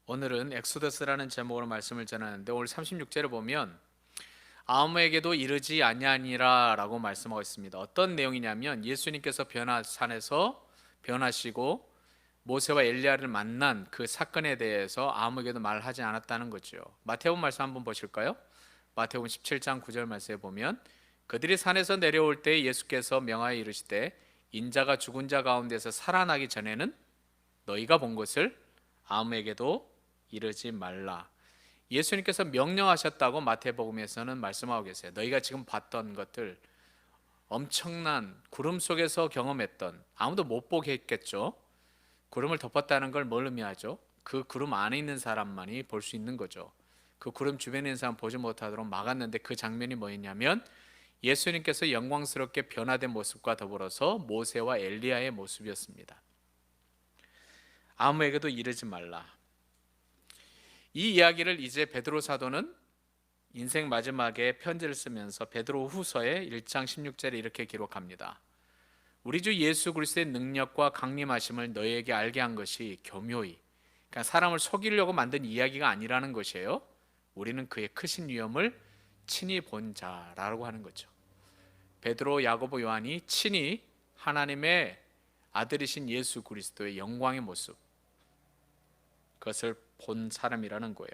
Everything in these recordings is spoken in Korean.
오늘은 엑소더스라는 제목으로 말씀을 전하는데 오늘 36절을 보면 아무에게도 이르지 아니하니라 라고 말씀하고 있습니다. 어떤 내용이냐면 예수님께서 변화산에서 변하시고 모세와 엘리야를 만난 그 사건에 대해서 아무에게도 말하지 않았다는 거죠. 마태복음 말씀 한번 보실까요? 마태복음 17장 9절 말씀에 보면 그들이 산에서 내려올 때 예수께서 명하여 이르시되 인자가 죽은 자 가운데서 살아나기 전에는 너희가 본 것을 아무에게도 이르지 말라. 예수님께서 명령하셨다고 마태복음에서는 말씀하고 계세요. 너희가 지금 봤던 것들, 엄청난 구름 속에서 경험했던, 아무도 못 보게 했겠죠. 구름을 덮었다는 걸 뭘 의미하죠? 그 구름 안에 있는 사람만이 볼 수 있는 거죠. 그 구름 주변에 있는 사람 보지 못하도록 막았는데 그 장면이 뭐였냐면 예수님께서 영광스럽게 변화된 모습과 더불어서 모세와 엘리야의 모습이었습니다. 아무에게도 이르지 말라. 이 이야기를 이제 베드로 사도는 인생 마지막에 편지를 쓰면서 베드로 후서의 1장 16절에 이렇게 기록합니다. 우리 주 예수 그리스도의 능력과 강림하심을 너희에게 알게 한 것이 교묘히, 그러니까 사람을 속이려고 만든 이야기가 아니라는 것이에요. 우리는 그의 크신 위엄을 친히 본 자라고 하는 거죠. 베드로, 야고보, 요한이 친히 하나님의 아들이신 예수 그리스도의 영광의 모습, 그것을 본 사람이라는 거예요.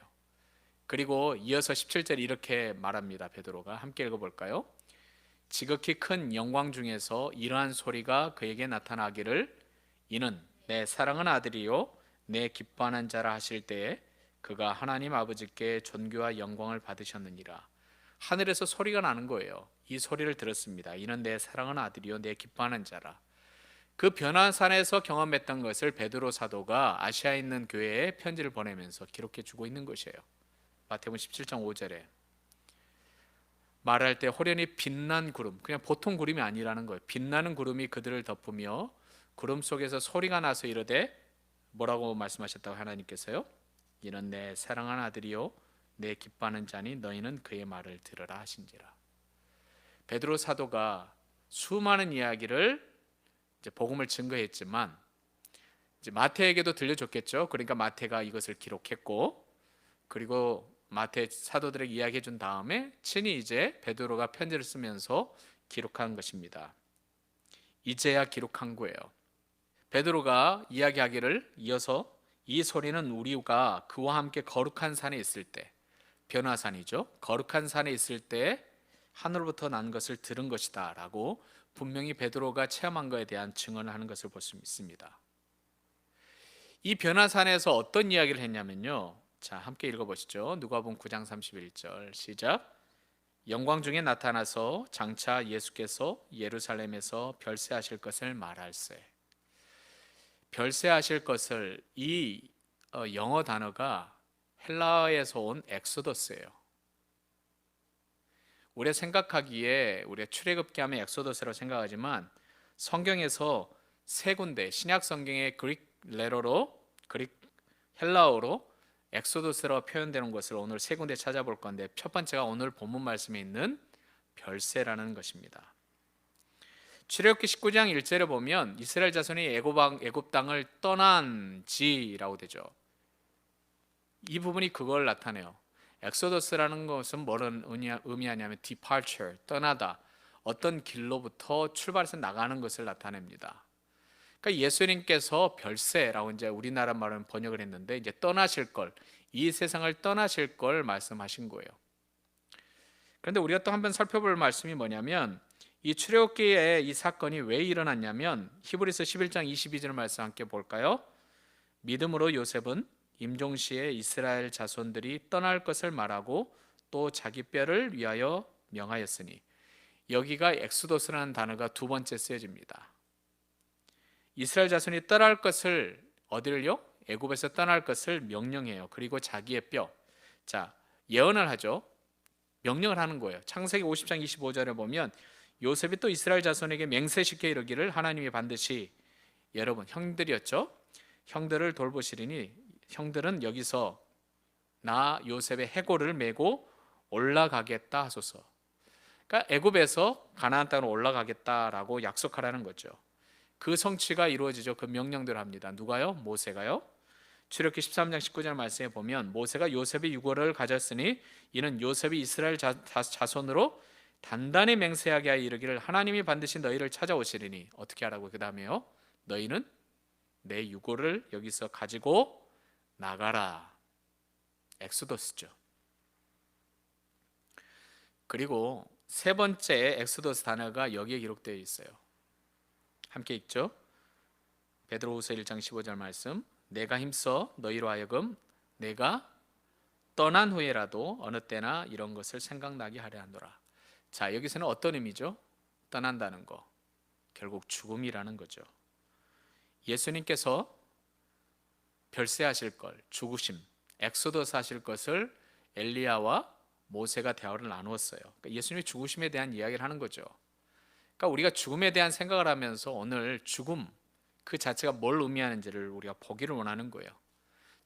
그리고 이어서 17절에 이렇게 말합니다. 베드로가 함께 읽어볼까요? 지극히 큰 영광 중에서 이러한 소리가 그에게 나타나기를 이는 내 사랑하는 아들이요 내 기뻐하는 자라 하실 때에 그가 하나님 아버지께 존귀와 영광을 받으셨느니라. 하늘에서 소리가 나는 거예요. 이 소리를 들었습니다. 이는 내 사랑하는 아들이요 내 기뻐하는 자라. 그 변화산에서 경험했던 것을 베드로 사도가 아시아에 있는 교회에 편지를 보내면서 기록해 주고 있는 것이에요. 마태복음 17장 5절에 말할 때 호련히 빛난 구름, 그냥 보통 구름이 아니라는 거예요. 빛나는 구름이 그들을 덮으며 구름 속에서 소리가 나서 이르되 뭐라고 말씀하셨다고 하나님께서요? 이는 내 사랑하는 아들이요 내 기뻐하는 자니 너희는 그의 말을 들으라 하신지라. 베드로 사도가 수많은 이야기를 이제 복음을 증거했지만 이제 마태에게도 들려줬겠죠. 그러니까 마태가 이것을 기록했고, 그리고 마태 사도들에게 이야기해 준 다음에 친히 이제 베드로가 편지를 쓰면서 기록한 것입니다. 이제야 기록한 거예요. 베드로가 이야기하기를 이어서 이 소리는 우리가 그와 함께 거룩한 산에 있을 때, 변화산이죠. 거룩한 산에 있을 때 하늘로부터 난 것을 들은 것이다 라고 분명히 베드로가 체험한 것에 대한 증언을 하는 것을 볼 수 있습니다. 이 변화산에서 어떤 이야기를 했냐면요, 자 함께 읽어보시죠. 누가복음 9장 31절 시작. 영광 중에 나타나서 장차 예수께서 예루살렘에서 별세하실 것을 말할세. 별세하실 것을, 이 영어 단어가 헬라어에서 온 엑소더스예요. 우리가 생각하기에 우리가 출애굽기 하면 엑소더스라고 생각하지만 성경에서 세 군데 신약 성경의 그릭 레러로, 그릭 헬라어로 엑소더스라고 표현되는 것을 오늘 세 군데 찾아볼 건데, 첫 번째가 오늘 본문 말씀에 있는 별세라는 것입니다. 출애굽기 19장 1절에 보면 이스라엘 자손이 애굽 땅을 떠난 지라고 되죠. 이 부분이 그걸 나타내요. 엑소더스라는 것은 뭐를 의미하냐면 departure, 떠나다, 어떤 길로부터 출발해서 나가는 것을 나타냅니다. 그러니까 예수님께서 별세라고 이제 우리나라 말은 번역을 했는데 이제 떠나실 걸, 이 세상을 떠나실 걸 말씀하신 거예요. 그런데 우리가 또 한번 살펴볼 말씀이 뭐냐면 이 출애굽기에 이 사건이 왜 일어났냐면 히브리서 11장 22절 말씀 함께 볼까요? 믿음으로 요셉은 임종시에 이스라엘 자손들이 떠날 것을 말하고 또 자기 뼈를 위하여 명하였으니, 여기가 엑소더스라는 단어가 두 번째 쓰여집니다. 이스라엘 자손이 떠날 것을, 어디를요? 애굽에서 떠날 것을 명령해요. 그리고 자기의 뼈, 자 예언을 하죠. 명령을 하는 거예요. 창세기 50장 25절에 보면 요셉이 또 이스라엘 자손에게 맹세시켜 이르기를 하나님이 반드시, 여러분 형들이었죠, 형들을 돌보시리니 형들은 여기서 나 요셉의 해골을 메고 올라가겠다 하소서. 그러니까 애굽에서 가나안 땅으로 올라가겠다라고 약속하라는 거죠. 그 성취가 이루어지죠. 그 명령대로 합니다. 누가요? 모세가요. 출애굽기 13장 19절 말씀에 보면 모세가 요셉의 유고를 가졌으니 이는 요셉이 이스라엘 자손으로 단단히 맹세하게 하여 이르기를 하나님이 반드시 너희를 찾아오시리니 어떻게 하라고 그 다음에요? 너희는 내 유고를 여기서 가지고 나가라. 엑소더스죠. 그리고 세 번째 엑소더스 단어가 여기에 기록되어 있어요. 함께 읽죠. 베드로후서 1장 15절 말씀. 내가 힘써 너희로 하여금 내가 떠난 후에라도 어느 때나 이런 것을 생각나게 하려 하노라. 자, 여기서는 어떤 의미죠? 떠난다는 거. 결국 죽음이라는 거죠. 예수님께서 별세하실 걸, 죽으심, 엑소더스 하실 것을 엘리야와 모세가 대화를 나누었어요. 그러니까 예수님의 죽으심에 대한 이야기를 하는 거죠. 그러니까 우리가 죽음에 대한 생각을 하면서 오늘 죽음 그 자체가 뭘 의미하는지를 우리가 보기를 원하는 거예요.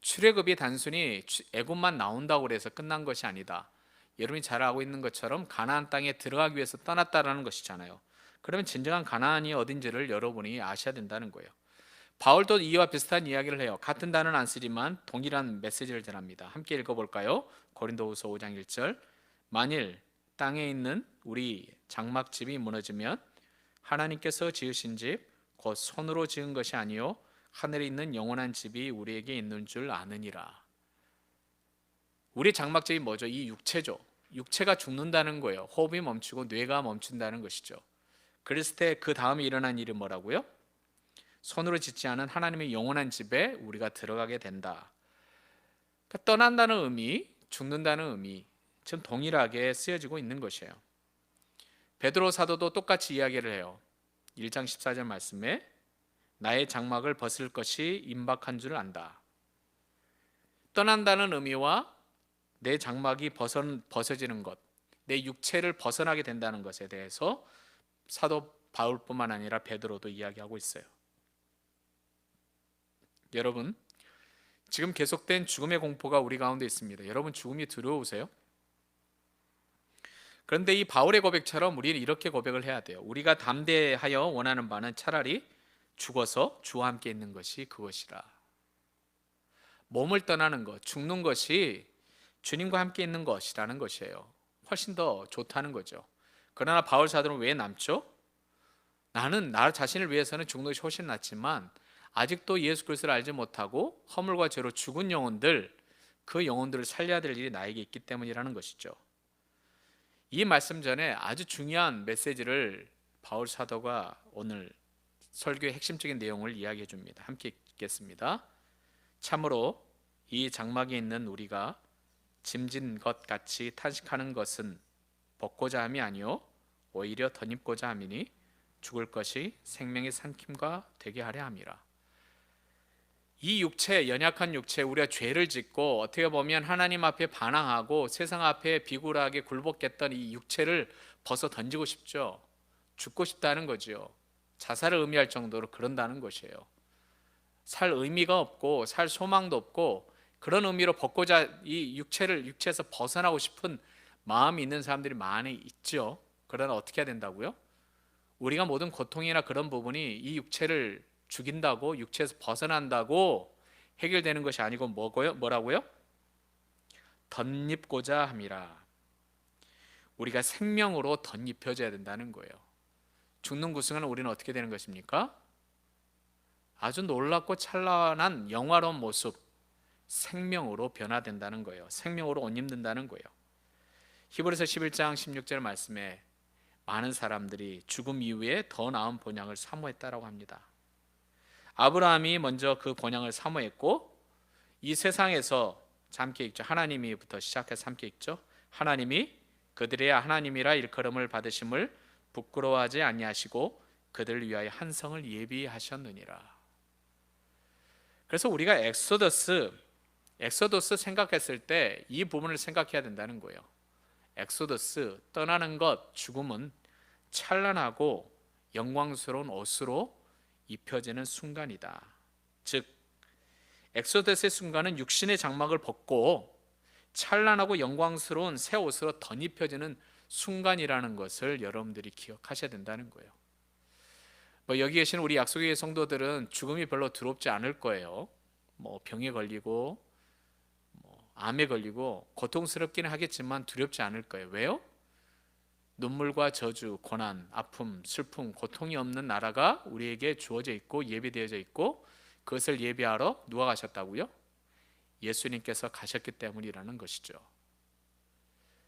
출애굽이 단순히 애굽만 나온다고 해서 끝난 것이 아니다. 여러분이 잘 알고 있는 것처럼 가나안 땅에 들어가기 위해서 떠났다라는 것이잖아요. 그러면 진정한 가나안이 어딘지를 여러분이 아셔야 된다는 거예요. 바울도 이와 비슷한 이야기를 해요. 같은 단어는 안 쓰지만 동일한 메시지를 전합니다. 함께 읽어볼까요? 고린도후서 5장 1절. 만일 땅에 있는 우리 장막집이 무너지면 하나님께서 지으신 집 곧 손으로 지은 것이 아니요 하늘에 있는 영원한 집이 우리에게 있는 줄 아느니라. 우리 장막집이 뭐죠? 이 육체죠. 육체가 죽는다는 거예요. 호흡이 멈추고 뇌가 멈춘다는 것이죠. 그랬을 때 그 다음에 일어난 일이 뭐라고요? 손으로 짓지 않은 하나님의 영원한 집에 우리가 들어가게 된다. 그러니까 떠난다는 의미, 죽는다는 의미 지금 동일하게 쓰여지고 있는 것이에요. 베드로 사도도 똑같이 이야기를 해요. 1장 14절 말씀에 나의 장막을 벗을 것이 임박한 줄 안다. 떠난다는 의미와 내 장막이 벗어지는 것, 내 육체를 벗어나게 된다는 것에 대해서 사도 바울뿐만 아니라 베드로도 이야기하고 있어요. 여러분, 지금 계속된 죽음의 공포가 우리 가운데 있습니다. 여러분 죽음이 두려우세요? 그런데 이 바울의 고백처럼 우리는 이렇게 고백을 해야 돼요. 우리가 담대하여 원하는 바는 차라리 죽어서 주와 함께 있는 것이 그것이라. 몸을 떠나는 것, 죽는 것이 주님과 함께 있는 것이라는 것이에요. 훨씬 더 좋다는 거죠. 그러나 바울 사도는 왜 남죠? 나는 나 자신을 위해서는 죽는 것이 훨씬 낫지만 아직도 예수 그리스도를 알지 못하고 허물과 죄로 죽은 영혼들, 그 영혼들을 살려야 될 일이 나에게 있기 때문이라는 것이죠. 이 말씀 전에 아주 중요한 메시지를 바울 사도가 오늘 설교의 핵심적인 내용을 이야기해 줍니다. 함께 읽겠습니다. 참으로 이 장막에 있는 우리가 짐진 것 같이 탄식하는 것은 벗고자 함이 아니요 오히려 덧입고자 함이니 죽을 것이 생명의 삼킴과 되게 하려 함이라. 이 육체, 연약한 육체, 우리가 죄를 짓고 어떻게 보면 하나님 앞에 반항하고 세상 앞에 비굴하게 굴복했던 이 육체를 벗어 던지고 싶죠. 죽고 싶다는 거죠. 자살을 의미할 정도로 그런다는 것이에요. 살 의미가 없고 살 소망도 없고 그런 의미로 벗고자 이 육체에서 벗어나고 싶은 마음이 있는 사람들이 많이 있죠. 그러나 어떻게 해야 된다고요? 우리가 모든 고통이나 그런 부분이 이 육체를 죽인다고 육체에서 벗어난다고 해결되는 것이 아니고 뭐라고요? 덧입고자 함이라. 우리가 생명으로 덧입혀져야 된다는 거예요. 죽는 그 순간 우리는 어떻게 되는 것입니까? 아주 놀랍고 찬란한 영화로운 모습, 생명으로 변화된다는 거예요. 생명으로 옷 입는다는 거예요. 히브리서 11장 16절 말씀에 많은 사람들이 죽음 이후에 더 나은 본향을 사모했다라고 합니다. 아브라함이 먼저 그 본향을 사모했고 이 세상에서 함께 읽죠. 하나님이부터 시작해서 함께 읽죠. 하나님이 그들의 하나님이라 일컬음을 받으심을 부끄러워하지 아니하시고 그들을 위하여 한 성을 예비하셨느니라. 그래서 우리가 엑소더스 생각했을 때 이 부분을 생각해야 된다는 거예요. 엑소더스, 떠나는 것, 죽음은 찬란하고 영광스러운 옷으로 입혀지는 순간이다. 즉 엑소더스의 순간은 육신의 장막을 벗고 찬란하고 영광스러운 새 옷으로 덧입혀지는 순간이라는 것을 여러분들이 기억하셔야 된다는 거예요. 여기 계신 우리 약속의 성도들은 죽음이 별로 두렵지 않을 거예요. 뭐 병에 걸리고 뭐 암에 걸리고 고통스럽기는 하겠지만 두렵지 않을 거예요. 왜요? 눈물과 저주, 고난, 아픔, 슬픔, 고통이 없는 나라가 우리에게 주어져 있고 예비되어져 있고, 그것을 예비하러 누가 가셨다고요? 예수님께서 가셨기 때문이라는 것이죠.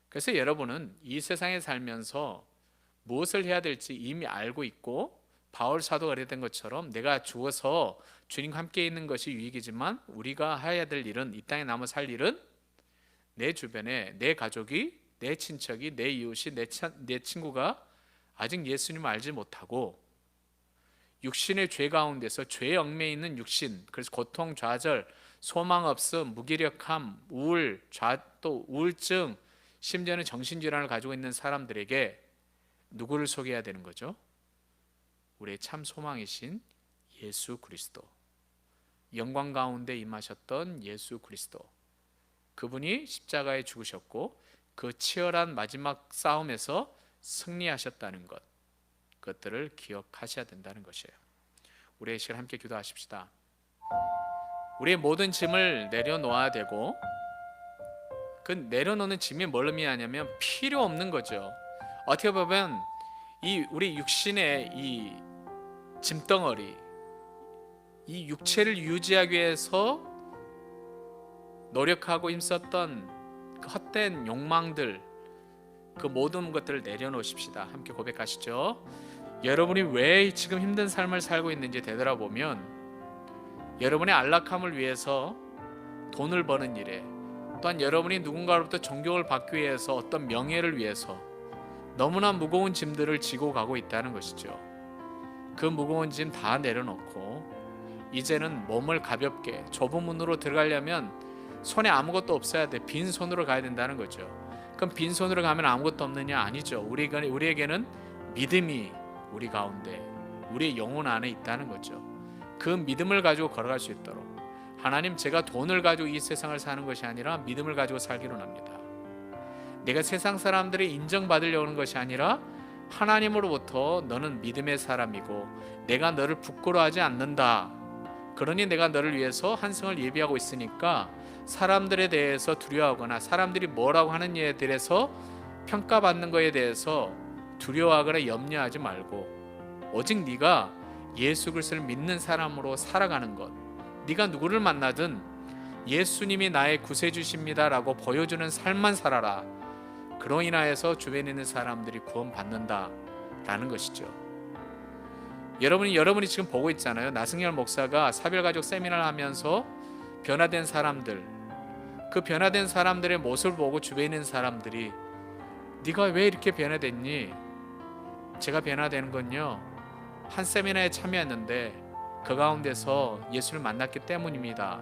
그래서 여러분은 이 세상에 살면서 무엇을 해야 될지 이미 알고 있고, 바울 사도가 그랬던 것처럼 내가 죽어서 주님과 함께 있는 것이 유익이지만 우리가 해야 될 일은, 이 땅에 남아 살 일은 내 주변에 내 가족이, 내 친척이, 내 이웃이, 내 친구가 아직 예수님을 알지 못하고 육신의 죄 가운데서 죄에 얽매여 있는 육신, 그래서 고통, 좌절, 소망 없음, 무기력함, 우울, 또 우울증, 심지어는 정신질환을 가지고 있는 사람들에게 누구를 소개해야 되는 거죠? 우리의 참 소망이신 예수 그리스도, 영광 가운데 임하셨던 예수 그리스도, 그분이 십자가에 죽으셨고 그 치열한 마지막 싸움에서 승리하셨다는 것, 그것들을 기억하셔야 된다는 것이에요. 우리 이 시간 함께 기도하십시다. 우리의 모든 짐을 내려놓아야 되고, 그 내려놓는 짐이 뭘 의미하냐면 필요 없는 거죠. 어떻게 보면 이 우리 육신의 이 짐덩어리, 이 육체를 유지하기 위해서 노력하고 힘썼던 그 헛된 욕망들, 그 모든 것들을 내려놓으십시다. 함께 고백하시죠. 여러분이 왜 지금 힘든 삶을 살고 있는지 되돌아보면, 여러분의 안락함을 위해서 돈을 버는 일에, 또한 여러분이 누군가로부터 존경을 받기 위해서 어떤 명예를 위해서 너무나 무거운 짐들을 지고 가고 있다는 것이죠. 그 무거운 짐 다 내려놓고 이제는 몸을 가볍게, 좁은 문으로 들어가려면 손에 아무것도 없어야 돼. 빈손으로 가야 된다는 거죠. 그럼 빈손으로 가면 아무것도 없느냐? 아니죠. 우리에게는 믿음이 우리 가운데, 우리의 영혼 안에 있다는 거죠. 그 믿음을 가지고 걸어갈 수 있도록, 하나님, 제가 돈을 가지고 이 세상을 사는 것이 아니라 믿음을 가지고 살기로 합니다. 내가 세상 사람들이 인정받으려고 하는 것이 아니라 하나님으로부터 너는 믿음의 사람이고 내가 너를 부끄러워하지 않는다, 그러니 내가 너를 위해서 한 승을 예비하고 있으니까 사람들에 대해서 두려워하거나 사람들이 뭐라고 하는 일에 대해서 평가받는 것에 대해서 두려워하거나 염려하지 말고 오직 네가 예수 그리스도를 믿는 사람으로 살아가는 것, 네가 누구를 만나든 예수님이 나의 구세주십니다 라고 보여주는 삶만 살아라. 그로 인하여서 주변에 있는 사람들이 구원받는다 라는 것이죠. 여러분이 지금 보고 있잖아요. 나승열 목사가 사별가족 세미나를 하면서 변화된 사람들, 그 변화된 사람들의 모습을 보고 주변에 있는 사람들이 네가 왜 이렇게 변화됐니? 제가 변화되는 건요, 한 세미나에 참여했는데 그 가운데서 예수를 만났기 때문입니다.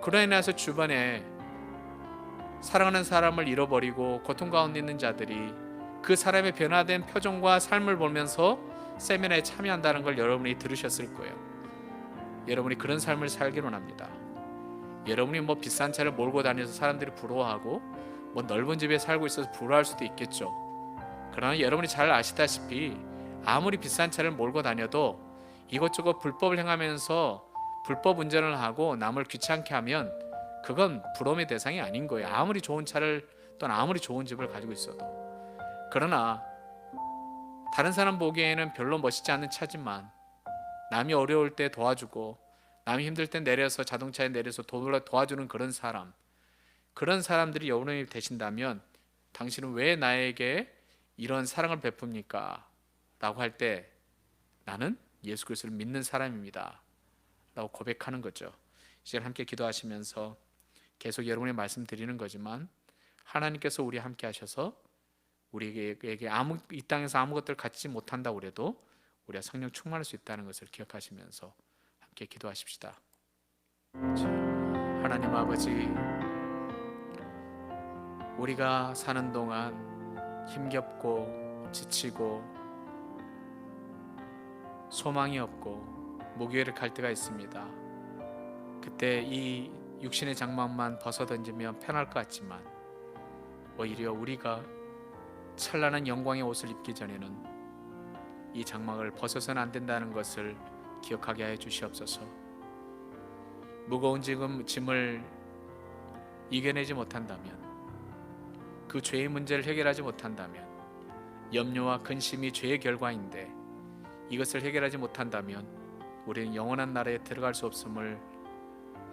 그로 인해서 주변에 사랑하는 사람을 잃어버리고 고통 가운데 있는 자들이 그 사람의 변화된 표정과 삶을 보면서 세미나에 참여한다는 걸 여러분이 들으셨을 거예요. 여러분이 그런 삶을 살기로 합니다. 여러분이 뭐 비싼 차를 몰고 다녀서 사람들이 부러워하고 뭐 넓은 집에 살고 있어서 부러워할 수도 있겠죠. 그러나 여러분이 잘 아시다시피 아무리 비싼 차를 몰고 다녀도 이것저것 불법을 행하면서 불법 운전을 하고 남을 귀찮게 하면 그건 부러움의 대상이 아닌 거예요. 아무리 좋은 차를 또는 아무리 좋은 집을 가지고 있어도. 그러나 다른 사람 보기에는 별로 멋있지 않은 차지만 남이 어려울 때 도와주고 남이 힘들 때 내려서 자동차에 내려서 도와주는 그런 사람들이 여러분이 되신다면 당신은 왜 나에게 이런 사랑을 베풉니까? 라고 할 때 나는 예수 그리스도를 믿는 사람입니다 라고 고백하는 거죠. 이제 함께 기도하시면서 계속 여러분의 말씀 드리는 거지만 하나님께서 우리 함께 하셔서 우리에게 이 땅에서 아무것들 갖지 못한다고 해도 우리가 성령 충만할 수 있다는 것을 기억하시면서 함께 기도하십시다. 하나님 아버지, 우리가 사는 동안 힘겹고 지치고 소망이 없고 무기력할 때가 있습니다. 그때 이 육신의 장막만 벗어던지면 편할 것 같지만 오히려 우리가 찬란한 영광의 옷을 입기 전에는 이 장막을 벗어서는 안 된다는 것을 기억하게 하여 주시옵소서. 무거운 짐을 이겨내지 못한다면, 그 죄의 문제를 해결하지 못한다면, 염려와 근심이 죄의 결과인데 이것을 해결하지 못한다면 우리는 영원한 나라에 들어갈 수 없음을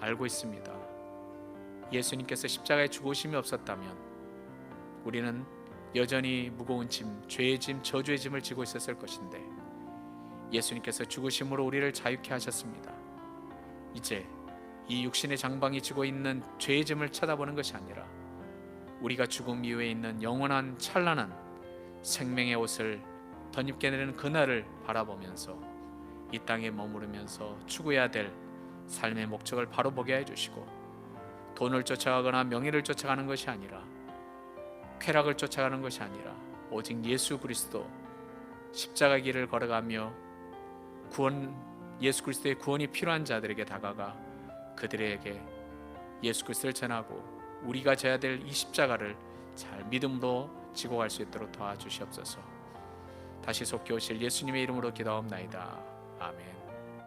알고 있습니다. 예수님께서 십자가에 죽으심이 없었다면 우리는 여전히 무거운 짐, 죄의 짐, 저주의 짐을 지고 있었을 것인데 예수님께서 죽으심으로 우리를 자유케 하셨습니다. 이제 이 육신의 장방이 지고 있는 죄의 짐을 쳐다보는 것이 아니라 우리가 죽음 이후에 있는 영원한 찬란한 생명의 옷을 덧입게 되는 그날을 바라보면서 이 땅에 머무르면서 추구해야 될 삶의 목적을 바로 보게 해주시고, 돈을 쫓아가거나 명예를 쫓아가는 것이 아니라, 쾌락을 쫓아가는 것이 아니라 오직 예수 그리스도 십자가 길을 걸어가며 예수 그리스도의 구원이 필요한 자들에게 다가가 그들에게 예수 그리스도를 전하고 우리가 져야 될 이 십자가를 잘 믿음으로 지고 갈 수 있도록 도와주시옵소서. 다시 속히 오실 예수님의 이름으로 기도하옵나이다. 아멘.